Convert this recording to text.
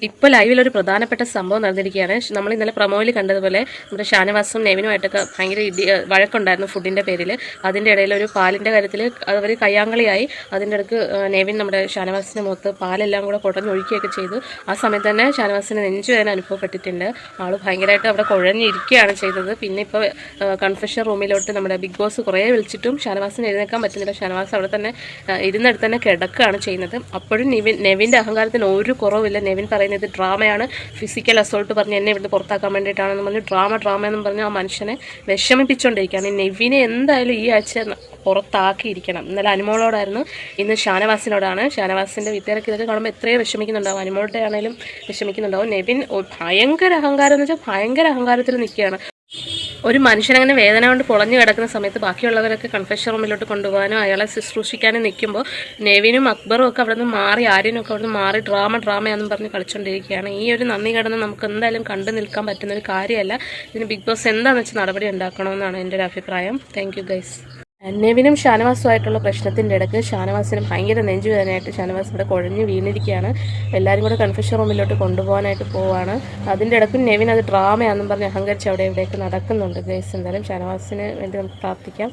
ഇപ്പോൾ ലൈവിലൊരു പ്രധാനപ്പെട്ട സംഭവം നടന്നിരിക്കുകയാണ്. നമ്മൾ ഇന്നലെ പ്രൊമോയിൽ കണ്ടതുപോലെ നമ്മുടെ ഷാനവാസും നെവിനുമായിട്ടൊക്കെ ഭയങ്കര വഴക്കുണ്ടായിരുന്നു ഫുഡിൻ്റെ പേരിൽ. അതിൻ്റെ ഇടയിൽ ഒരു പാലിൻ്റെ കാര്യത്തിൽ അവർ കയ്യാങ്കളിയായി. അതിൻ്റെ ഇടയ്ക്ക് നെവിൻ നമ്മുടെ ഷാനവാസിൻ്റെ മുഖത്ത് പാലെല്ലാം കൂടെ കുടഞ്ഞൊഴിക്കുകയൊക്കെ ചെയ്തു. ആ സമയത്ത് തന്നെ ഷാനവാസിന് നെഞ്ചുവേദന അനുഭവപ്പെട്ടിട്ടുണ്ട്. ആൾ ഭയങ്കരമായിട്ട് അവിടെ കുഴഞ്ഞിരിക്കുകയാണ് ചെയ്തത്. പിന്നെ ഇപ്പോൾ കൺഫെഷൻ റൂമിലോട്ട് നമ്മുടെ ബിഗ് ബോസ് കുറേ വിളിച്ചിട്ടും ഷാനവാസിന് എഴുന്നേക്കാൻ പറ്റുന്നില്ല. ഷാനവാസ് അവിടെ തന്നെ ഇരുന്നിടത്ത് തന്നെ കിടക്കുകയാണ് ചെയ്യുന്നത്. അപ്പോഴും നെവിൻ്റെ അഹങ്കാരത്തിന് ഒരു കുറവില്ല. നെവിൻ പറയുന്നത് ഡ്രാമയാണ്, ഫിസിക്കൽ അസോൾട്ട് പറഞ്ഞ് എന്നെ ഇവിടുന്ന് പുറത്താക്കാൻ വേണ്ടിയിട്ടാണെന്ന് പറഞ്ഞ് ഡ്രാമ എന്നും പറഞ്ഞ് ആ മനുഷ്യനെ വിഷമിപ്പിച്ചുകൊണ്ടിരിക്കുകയാണ്. നെവിനെ എന്തായാലും ഈ ആഴ്ച പുറത്താക്കിയിരിക്കണം. ഇന്നലെ അനുമോളോടായിരുന്നു, ഇന്ന് ഷാനവാസിനോടാണ്. ഷാനവാസിൻ്റെ വീട്ടുകാരൊക്കെ ഇതൊക്കെ കാണുമ്പോൾ എത്രയോ വിഷമിക്കുന്നുണ്ടാവും. അനുമോളുടെ ആണെങ്കിലും വിഷമിക്കുന്നുണ്ടാവും. നെവിൻ ഭയങ്കര അഹങ്കാരം എന്ന് വെച്ചാൽ ഭയങ്കര അഹങ്കാരത്തിൽ നിൽക്കുകയാണ്. ഒരു മനുഷ്യനങ്ങനെ വേദന കൊണ്ട് പൊളഞ്ഞു കിടക്കുന്ന സമയത്ത് ബാക്കിയുള്ളവരൊക്കെ കൺഫെഷൻ റൂമിലോട്ട് കൊണ്ടുപോകാനും അയാളെ ശുശ്രൂഷിക്കാനും നിൽക്കുമ്പോൾ നെവിനും അക്ബറും ഒക്കെ അവിടെ നിന്ന് മാറി, ആര്യനും ഒക്കെ അവിടെ നിന്ന് മാറി ഡ്രാമയാണെന്നും പറഞ്ഞ് കളിച്ചുകൊണ്ടിരിക്കുകയാണ്. ഈ ഒരു നന്ദി കടന്ന് നമുക്ക് എന്തായാലും കണ്ടു നിൽക്കാൻ പറ്റുന്ന ഒരു കാര്യമല്ല. ഇതിന് ബിഗ് ബോസ് എന്താണെന്ന് വെച്ചാൽ നടപടി ഉണ്ടാക്കണമെന്നാണ് എൻ്റെ ഒരു അഭിപ്രായം. Thank you guys. നെവിനും ഷാനവാസുമായിട്ടുള്ള പ്രശ്നത്തിൻ്റെ ഇടയ്ക്ക് ഷാനവാസിന് ഭയങ്കര നെഞ്ചുവേദനയായിട്ട് ഷാനവാസ് ഇവിടെ കുഴഞ്ഞ് വീണിരിക്കുകയാണ്. എല്ലാവരും കൂടെ കൺഫെഷൻ റൂമിലോട്ട് കൊണ്ടുപോകാനായിട്ട് പോവാണ്. അതിൻ്റെ ഇടയ്ക്കും നെവിൻ അത് ഡ്രാമയാണെന്നും പറഞ്ഞ് അഹങ്കരിച്ച് അവിടെ ഇവിടെയൊക്കെ നടക്കുന്നുണ്ട് ഗൈസ്. എന്തായാലും ഷാനവാസിന് വേണ്ടി നമുക്ക് പ്രാർത്ഥിക്കാം.